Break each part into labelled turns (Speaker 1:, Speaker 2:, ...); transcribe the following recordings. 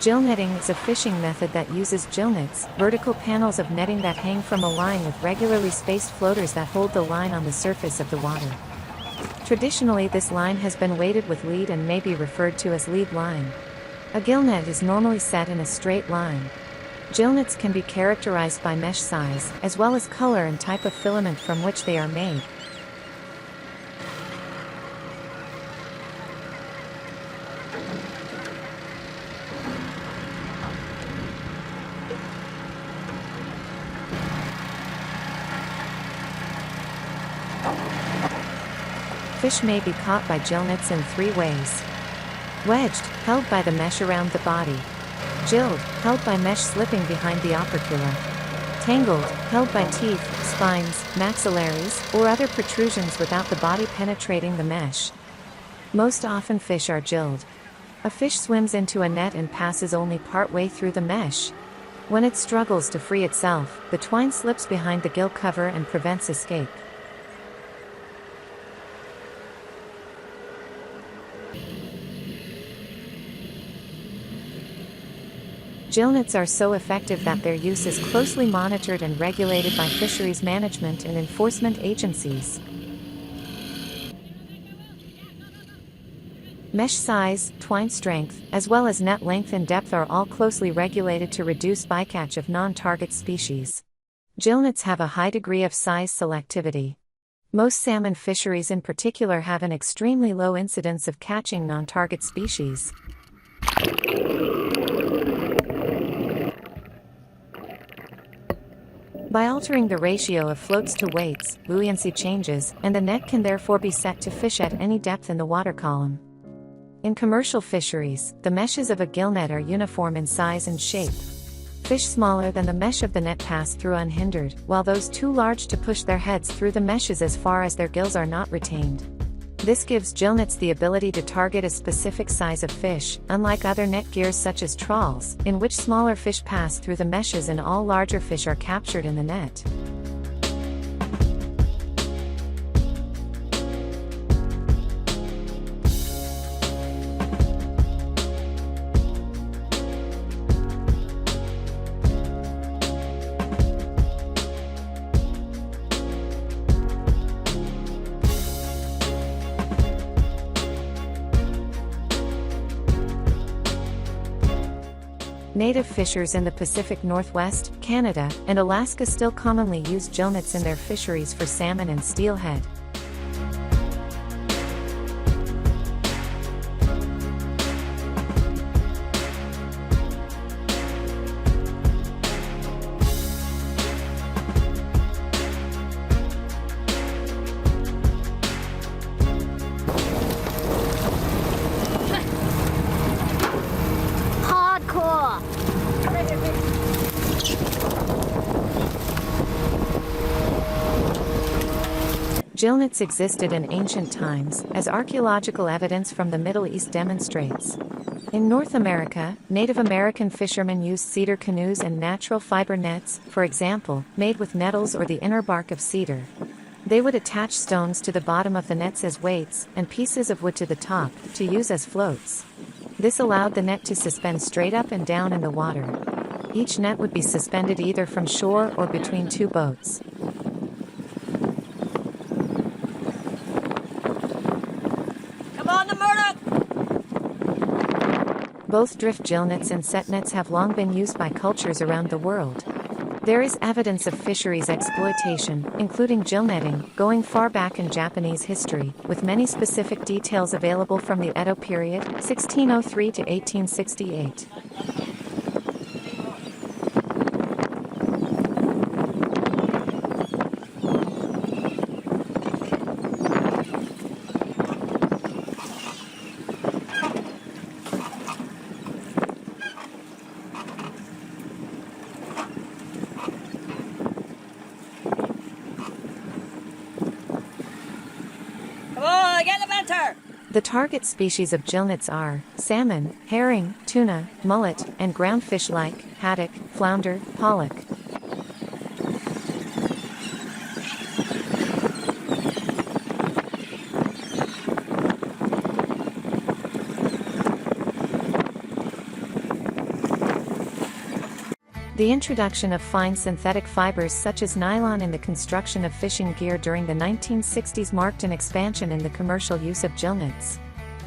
Speaker 1: Gill netting is a fishing method that uses gill nets, vertical panels of netting that hang from a line with regularly spaced floaters that hold the line on the surface of the water. Traditionally, this line has been weighted with lead and may be referred to as lead line. A gill net is normally set in a straight line. Gill nets can be characterized by mesh size, as well as color and type of filament from which they are made. Fish may be caught by gill nets in three ways. Wedged, held by the mesh around the body. Gilled, held by mesh slipping behind the opercula. Tangled, held by teeth, spines, maxillaries, or other protrusions without the body penetrating the mesh. Most often fish are gilled. A fish swims into a net and passes only part way through the mesh. When it struggles to free itself, the twine slips behind the gill cover and prevents escape. Gill nets are so effective that their use is closely monitored and regulated by fisheries management and enforcement agencies. Mesh size, twine strength, as well as net length and depth are all closely regulated to reduce bycatch of non-target species. Gill nets have a high degree of size selectivity. Most salmon fisheries in particular have an extremely low incidence of catching non-target species. By altering the ratio of floats to weights, buoyancy changes, and the net can therefore be set to fish at any depth in the water column. In commercial fisheries, the meshes of a gill net are uniform in size and shape. Fish smaller than the mesh of the net pass through unhindered, while those too large to push their heads through the meshes as far as their gills are not retained. This gives gill nets the ability to target a specific size of fish, unlike other net gears such as trawls, in which smaller fish pass through the meshes and all larger fish are captured in the net. Native fishers in the Pacific Northwest, Canada, and Alaska still commonly use gill nets in their fisheries for salmon and steelhead. Gill nets existed in ancient times, as archaeological evidence from the Middle East demonstrates. In North America, Native American fishermen used cedar canoes and natural fiber nets, for example, made with nettles or the inner bark of cedar. They would attach stones to the bottom of the nets as weights, and pieces of wood to the top, to use as floats. This allowed the net to suspend straight up and down in the water. Each net would be suspended either from shore or between two boats. Both drift gill nets and set nets have long been used by cultures around the world. There is evidence of fisheries exploitation, including gill netting, going far back in Japanese history, with many specific details available from the Edo period, 1603 to 1868. The target species of gill nets are salmon, herring, tuna, mullet, and ground fish like haddock, flounder, pollock. The introduction of fine synthetic fibers such as nylon in the construction of fishing gear during the 1960s marked an expansion in the commercial use of gill nets.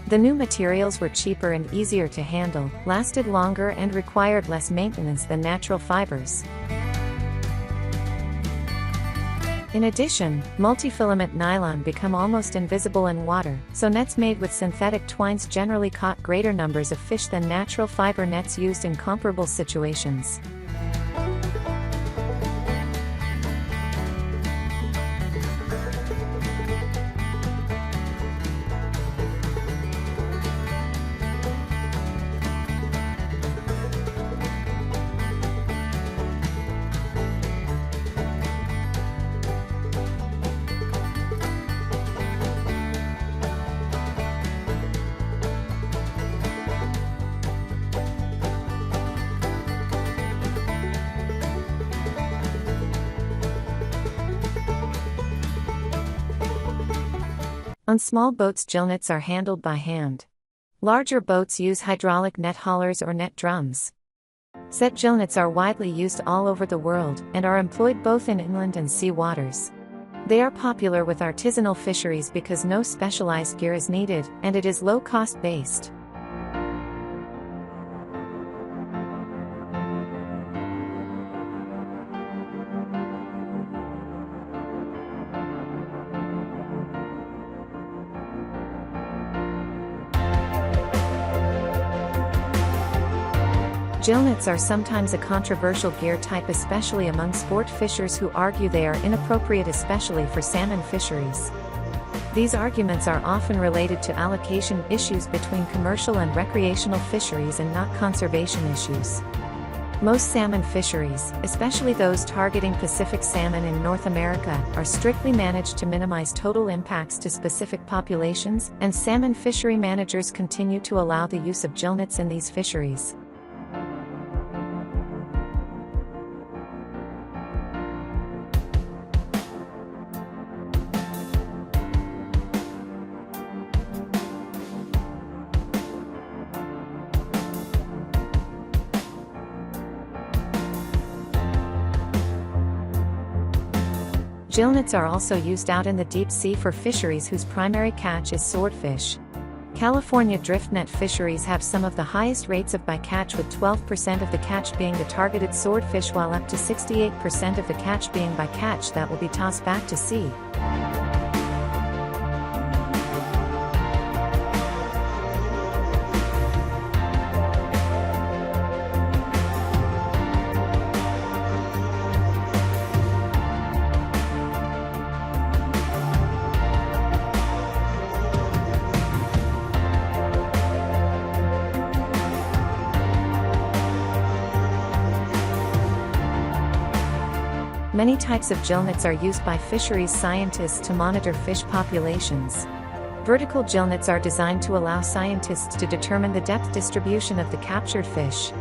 Speaker 1: The new materials were cheaper and easier to handle, lasted longer and required less maintenance than natural fibers. In addition, multifilament nylon become almost invisible in water, so nets made with synthetic twines generally caught greater numbers of fish than natural fiber nets used in comparable situations. On small boats, gill nets are handled by hand. Larger boats use hydraulic net haulers or net drums. Set gill nets are widely used all over the world, and are employed both in inland and sea waters. They are popular with artisanal fisheries because no specialized gear is needed, and it is low-cost based. Gill nets are sometimes a controversial gear type, especially among sport fishers who argue they are inappropriate, especially for salmon fisheries. These arguments are often related to allocation issues between commercial and recreational fisheries and not conservation issues. Most salmon fisheries, especially those targeting Pacific salmon in North America, are strictly managed to minimize total impacts to specific populations, and salmon fishery managers continue to allow the use of gill nets in these fisheries. Gill nets are also used out in the deep sea for fisheries whose primary catch is swordfish. California drift net fisheries have some of the highest rates of bycatch, with 12% of the catch being the targeted swordfish, while up to 68% of the catch being bycatch that will be tossed back to sea. Many types of gill nets are used by fisheries scientists to monitor fish populations. Vertical gill nets are designed to allow scientists to determine the depth distribution of the captured fish.